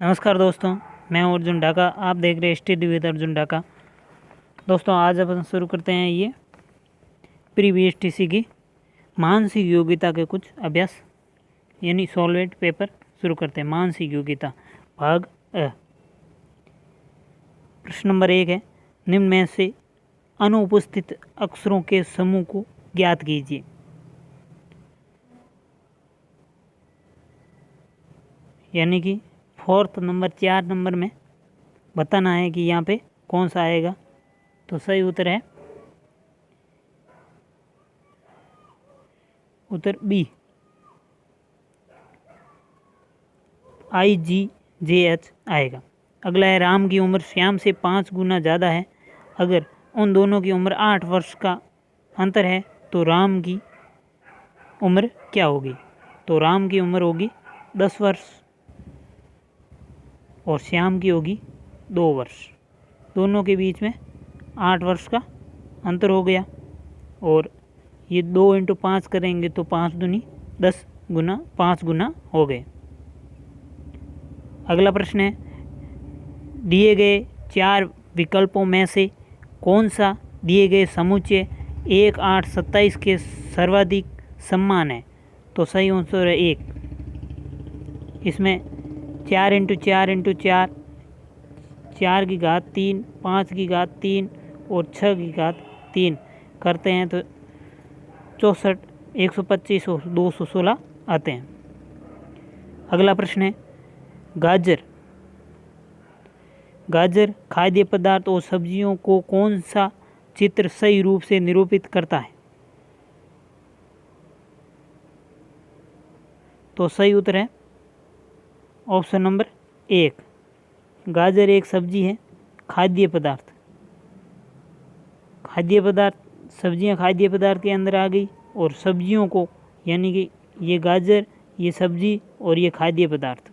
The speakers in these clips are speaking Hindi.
नमस्कार दोस्तों, मैं हूं अर्जुन ढाका। आप देख रहे हैं स्टडी विद अर्जुन ढाका। दोस्तों, आज अपन शुरू करते हैं ये प्री बीएसटीसी की मानसिक योग्यता के कुछ अभ्यास यानी सॉल्वेट पेपर शुरू करते हैं। मानसिक योग्यता भाग अ। प्रश्न नंबर 1 है, निम्न में से अनुपस्थित अक्षरों के समूह को ज्ञात कीजिए। यानी कि 4 नंबर में बताना है कि यहाँ पे कौन सा आएगा। तो सही उत्तर है उत्तर बी, IGJH आएगा। अगला है, राम की उम्र श्याम से 5 गुना ज़्यादा है। अगर उन दोनों की उम्र 8 वर्ष का अंतर है तो राम की उम्र क्या होगी? तो राम की उम्र होगी 10 वर्ष और श्याम की होगी 2 वर्ष। दोनों के बीच में 8 वर्ष का अंतर हो गया और ये 2 × 5 करेंगे तो 5 दूनी 10 गुना 5 गुना हो गए। अगला प्रश्न है, दिए गए 4 विकल्पों में से कौन सा दिए गए समुच्चय 1, 8, 27 के सर्वाधिक समान है? तो सही आंसर है 1। इसमें 4 × 4 × 4, 4 की घात 3, 5 की घात 3 और 6 की घात 3 करते हैं तो 64, 125 और 216 आते हैं। अगला प्रश्न है, गाजर खाद्य पदार्थ और सब्जियों को कौन सा चित्र सही रूप से निरूपित करता है? तो सही उत्तर है ऑप्शन नंबर 1। गाजर एक सब्जी है। खाद्य पदार्थ सब्जियां खाद्य पदार्थ के अंदर आ गई और सब्जियों को यानी कि ये गाजर, ये सब्जी और ये खाद्य पदार्थ,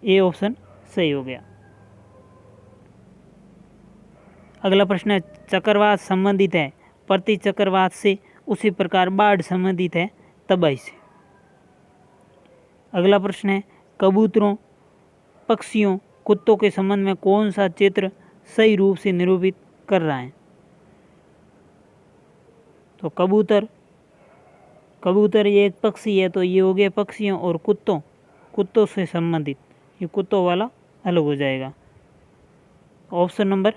ये ऑप्शन सही हो गया। अगला प्रश्न है, चक्रवात संबंधित है प्रति चक्रवात से, उसी प्रकार बाढ़ संबंधित है तबाही से। अगला प्रश्न है, कबूतरों, पक्षियों, कुत्तों के संबंध में कौन सा चित्र सही रूप से निरूपित कर रहा है? तो कबूतर ये एक पक्षी है तो ये हो गया पक्षियों, और कुत्तों से संबंधित, ये कुत्तों वाला अलग हो जाएगा। Option number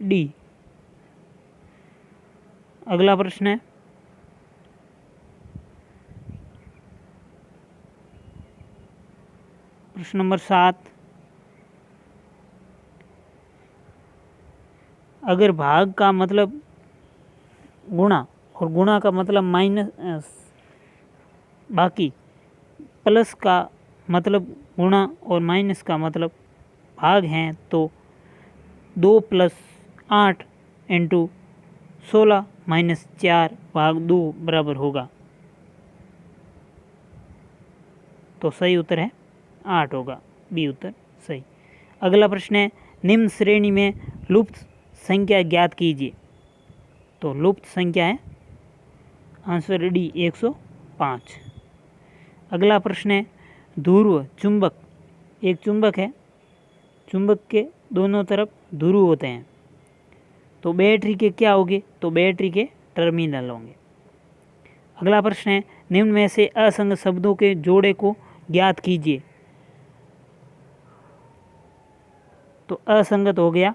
D. अगला प्रश्न है, प्रश्न नंबर 7, अगर भाग का मतलब गुणा और गुणा का मतलब माइनस, बाकी प्लस का मतलब गुणा और माइनस का मतलब भाग हैं तो 2 + 8 × 16 - 4 भाग 2 बराबर होगा। तो सही उत्तर है 8 होगा, बी उत्तर सही। अगला प्रश्न है, निम्न श्रेणी में लुप्त संख्या ज्ञात कीजिए। तो लुप्त संख्या है आंसर डी 105। अगला प्रश्न है, ध्रुव चुंबक, एक चुंबक है, चुंबक के दोनों तरफ ध्रुव होते हैं तो बैटरी के क्या होंगे? तो बैटरी के टर्मिनल होंगे। अगला प्रश्न है, निम्न में से असंगत शब्दों के जोड़े को ज्ञात कीजिए। तो असंगत हो गया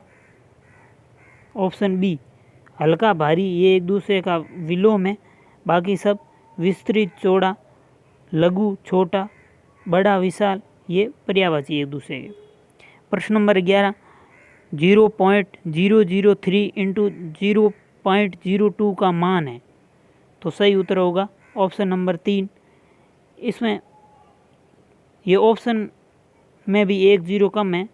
ऑप्शन बी, हल्का भारी, ये एक दूसरे का विलोम है। बाकी सब विस्तृत चौड़ा, लघु छोटा, बड़ा विशाल, ये पर्यायवाची एक दूसरे के। प्रश्न नंबर 11, 0.003 × 0.02 का मान है। तो सही उत्तर होगा ऑप्शन नंबर 3। इसमें ये ऑप्शन में भी एक जीरो कम है,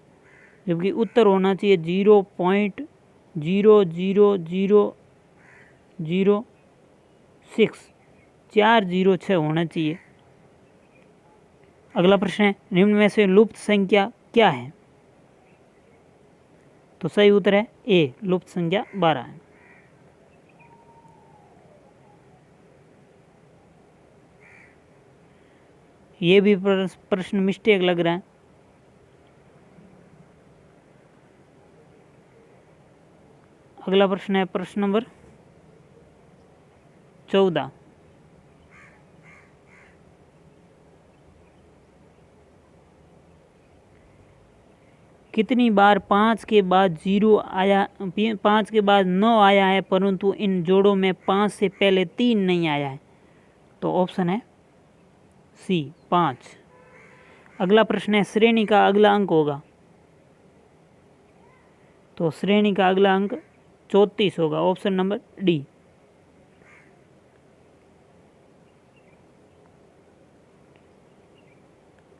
जबकि उत्तर होना चाहिए 0.00006, 406 होना चाहिए। अगला प्रश्न है, निम्न में से लुप्त संख्या क्या है? तो सही उत्तर है ए, लुप्त संख्या 12 है। ये भी प्रश्न मिस्टेक लग रहा है। अगला प्रश्न है प्रश्न नंबर 14। कितनी बार 5 के बाद 0 आया, 5 के बाद 9 आया है परंतु इन जोड़ों में 5 से पहले 3 नहीं आया है? तो ऑप्शन है सी 5। अगला प्रश्न है श्रेणी का अगला अंक होगा, तो श्रेणी का अगला अंक 34 होगा, ऑप्शन नंबर डी।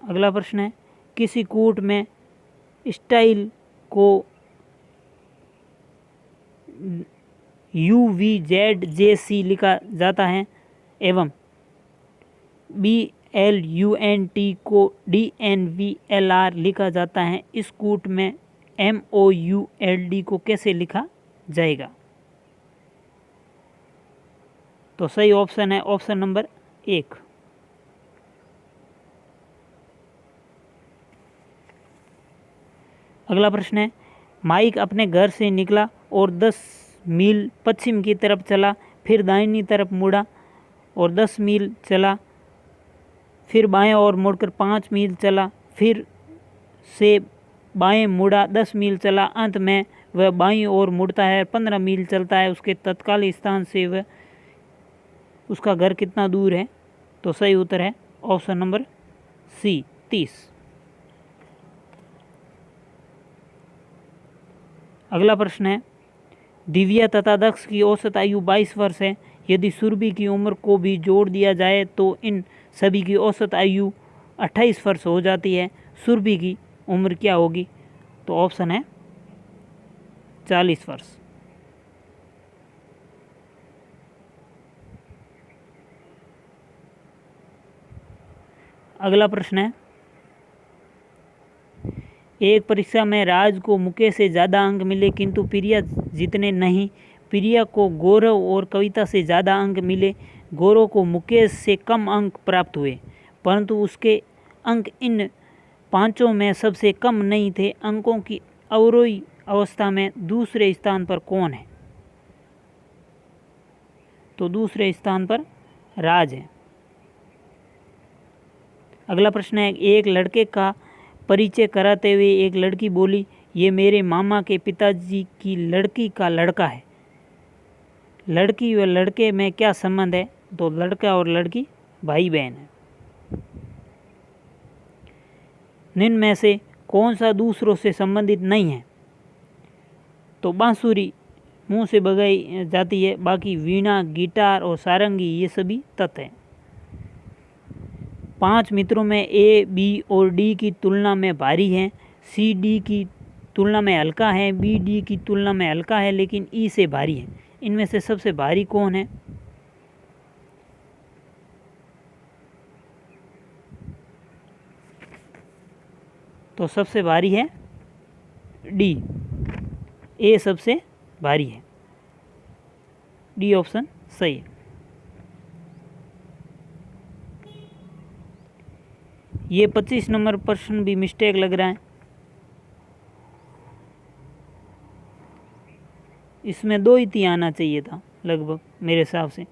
अगला प्रश्न है किसी कूट में स्टाइल को UVZJC लिखा जाता है एवं BLUNT को DNVLR लिखा जाता है। इस कूट में MOULD को कैसे लिखा जाएगा? तो सही ऑप्शन है ऑप्शन नंबर 1। अगला प्रश्न है माइक अपने घर से निकला और 10 मील पश्चिम की तरफ चला, फिर दाहिनी तरफ मुड़ा और 10 मील चला, फिर बाएं ओर मुड़कर 5 मील चला, फिर से बाएं मुड़ा 10 मील चला, अंत में वह बाईं ओर मुड़ता है 15 मील चलता है। उसके तत्कालीन स्थान से वह उसका घर कितना दूर है? तो सही उत्तर है ऑप्शन नंबर सी 30। अगला प्रश्न है दिव्या तथा दक्ष की औसत आयु 22 वर्ष है। यदि सुरभि की उम्र को भी जोड़ दिया जाए तो इन सभी की औसत आयु 28 वर्ष हो जाती है। सुरभि की उम्र क्या होगी? तो ऑप्शन है 40 वर्ष। अगला प्रश्न है एक परीक्षा में राज को मुकेश से ज़्यादा अंक मिले किंतु प्रिया जितने नहीं। प्रिया को गौरव और कविता से ज़्यादा अंक मिले। गौरव को मुकेश से कम अंक प्राप्त हुए परंतु उसके अंक इन पांचों में सबसे कम नहीं थे। अंकों की अवरोही अवस्था में दूसरे स्थान पर कौन है? तो दूसरे स्थान पर राज है। अगला प्रश्न है एक लड़के का परिचय कराते हुए एक लड़की बोली ये मेरे मामा के पिताजी की लड़की का लड़का है। लड़की व लड़के में क्या संबंध है? तो लड़का और लड़की भाई बहन है। निम्न में से कौन सा दूसरों से संबंधित नहीं है? तो बांसुरी मुंह से बजाई जाती है, बाकी वीणा, गिटार और सारंगी ये सभी तत्व हैं। 5 मित्रों में ए, बी और डी की तुलना में भारी हैं। सी डी की तुलना में हल्का है, बी डी की तुलना में हल्का है लेकिन ई से भारी है। इनमें से सबसे भारी कौन है? तो सबसे भारी है डी। ए सबसे भारी है। डी ऑप्शन सही है। ये 25 नंबर प्रश्न भी मिस्टेक लग रहा है। इसमें 2 ही थी आना चाहिए था लगभग मेरे हिसाब से।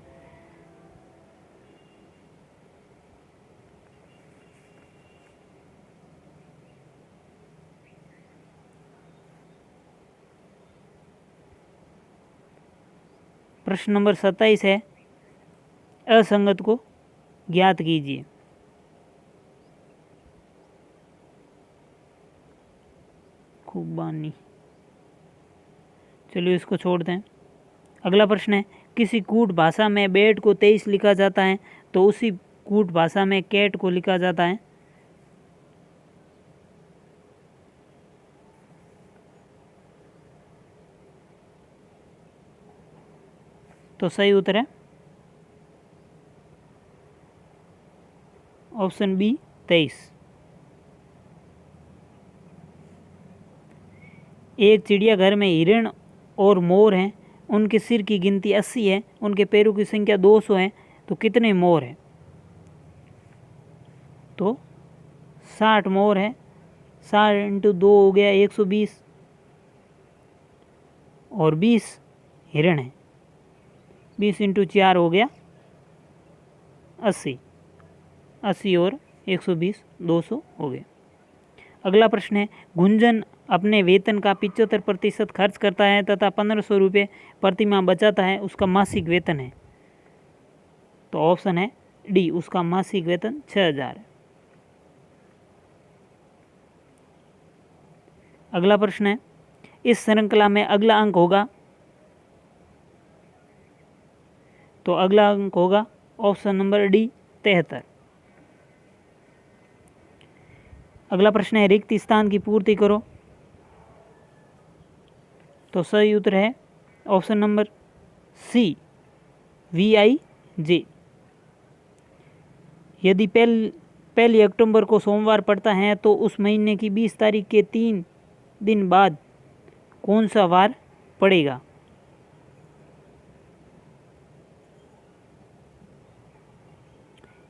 प्रश्न नंबर 27 है असंगत को ज्ञात कीजिए। खुबानी, चलिए इसको छोड़ दें। अगला प्रश्न है किसी कूट भाषा में बेट को 23 लिखा जाता है तो उसी कूट भाषा में कैट को लिखा जाता है। तो सही उत्तर है ऑप्शन बी 23। एक चिड़ियाघर में हिरण और मोर हैं। उनके सिर की गिनती 80 है, उनके पैरों की संख्या 200 है, तो कितने मोर हैं? तो 60 मोर है। 60 × 2 हो गया 120 और 20 हिरण है। 20 × 4 हो गया 80, 80 और 120 200 हो गया। अगला प्रश्न है, गुंजन अपने वेतन का 75% खर्च करता है तथा 1500 रुपये प्रति माह बचाता है, उसका मासिक वेतन है। तो ऑप्शन है डी, उसका मासिक वेतन 6000 है। अगला प्रश्न है, इस श्रृंखला में अगला अंक होगा, तो अगला अंक होगा ऑप्शन नंबर डी 73। अगला प्रश्न है, रिक्त स्थान की पूर्ति करो। तो सही उत्तर है ऑप्शन नंबर सी VIJ। यदि पहली अक्टूबर को सोमवार पड़ता है तो उस महीने की 20 तारीख के 3 दिन बाद कौन सा वार पड़ेगा?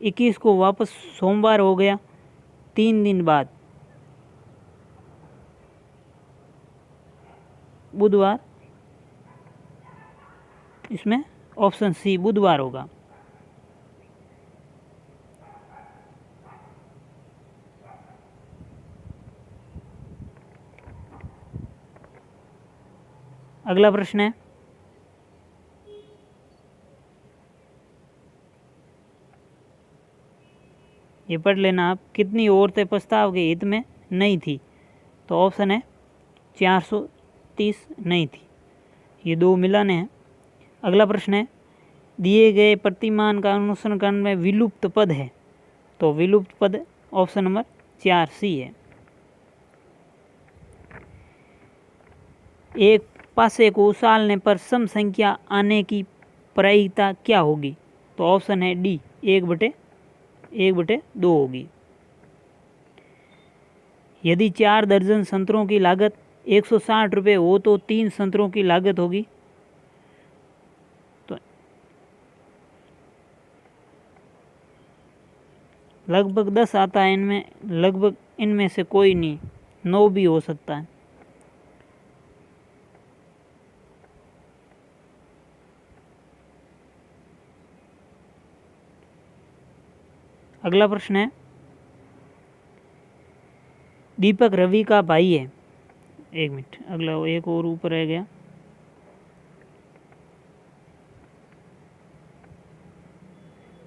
21 को वापस सोमवार हो गया, 3 दिन बाद बुधवार, इसमें ऑप्शन सी बुधवार होगा। अगला प्रश्न है, ये पढ़ लेना आप, कितनी औरतें प्रस्ताव के हित में नहीं थी? तो ऑप्शन है 430 नहीं थी, ये दो मिलाने हैं। अगला प्रश्न है, दिए गए प्रतिमान का अनुसरण करने में विलुप्त पद है? तो विलुप्त पद ऑप्शन नंबर 4C है। एक पासे को उछालने पर सम संख्या आने की प्रायिकता क्या होगी? तो ऑप्शन है डी 1/2 होगी। यदि 4 दर्जन संतरों की लागत 160 रुपये हो तो 3 संतरों की लागत होगी? तो लगभग 10 आता है इनमें, लगभग इनमें से कोई नहीं, 9 भी हो सकता है। अगला प्रश्न है, दीपक रवि का भाई है। एक मिनट, अगला एक और ऊपर रह गया।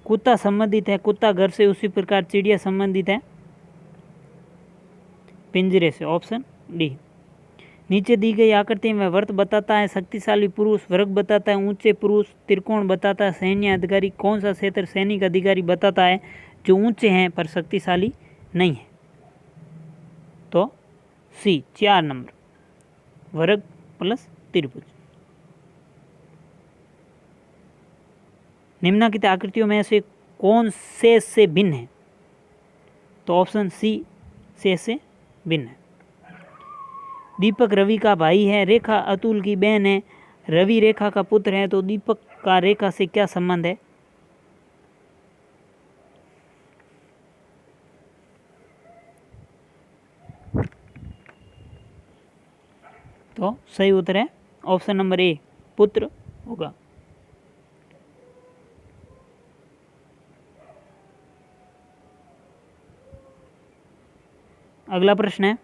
कुत्ता संबंधित है, कुत्ता घर से, उसी प्रकार चिड़िया संबंधित है पिंजरे से, ऑप्शन डी। नीचे दी गई आकृति में वर्त बताता है, शक्तिशाली पुरुष वर्ग बताता है, ऊंचे पुरुष त्रिकोण बताता है, सैन्य अधिकारी कौन सा क्षेत्र सैनिक अधिकारी बताता है जो ऊंचे हैं पर शक्तिशाली नहीं है? तो सी 4 नंबर, वर्ग प्लस त्रिभुज। निम्नलिखित आकृतियों में से कौन शेष से भिन्न है? तो ऑप्शन सी शेष से भिन्न है। दीपक रवि का भाई है, रेखा अतुल की बहन है, रवि रेखा का पुत्र है, तो दीपक का रेखा से क्या संबंध है? तो सही उत्तर है ऑप्शन नंबर ए, पुत्र होगा। अगला प्रश्न है,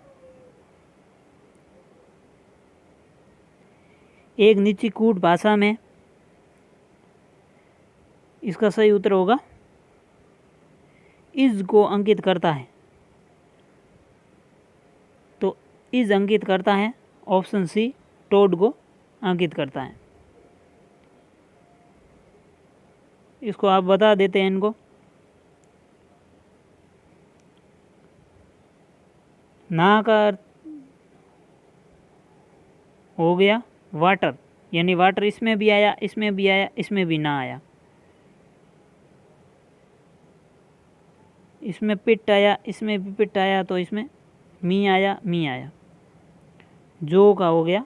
एक नीची कूट भाषा में, इसका सही उत्तर होगा इज को अंकित करता है। तो इज अंकित करता है, ऑप्शन सी टोड को अंकित करता है। इसको आप बता देते हैं इनको। ना का अर्थ हो गया वाटर, यानी वाटर इसमें भी आया, इसमें भी आया, इसमें भी ना आया। इसमें पिट आया, इसमें भी पिट आया, तो इसमें मी आया, मी आया। जो का हो गया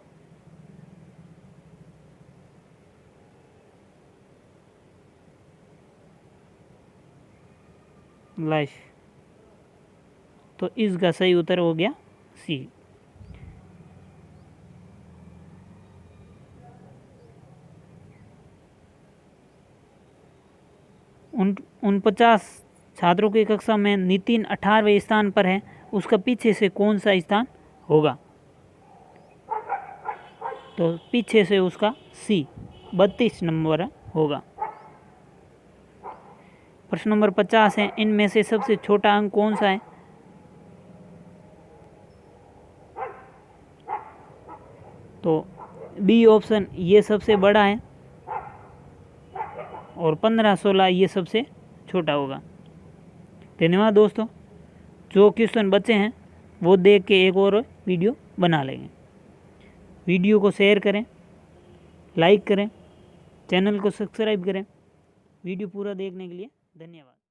लाइफ। तो इसका सही उत्तर हो गया सी। 49 छात्रों की कक्षा में नितिन 18वें स्थान पर है, उसका पीछे से कौन सा स्थान होगा? तो पीछे से उसका सी 32 नंबर होगा। प्रश्न नंबर 50 है, इनमें से सबसे छोटा अंक कौन सा है? तो बी ऑप्शन ये सबसे बड़ा है और 15-16 ये सबसे छोटा होगा। धन्यवाद दोस्तों, जो क्वेश्चन बचे हैं वो देख के एक और वीडियो बना लेंगे। वीडियो को शेयर करें, लाइक करें, चैनल को सब्सक्राइब करें। वीडियो पूरा देखने के लिए धन्यवाद।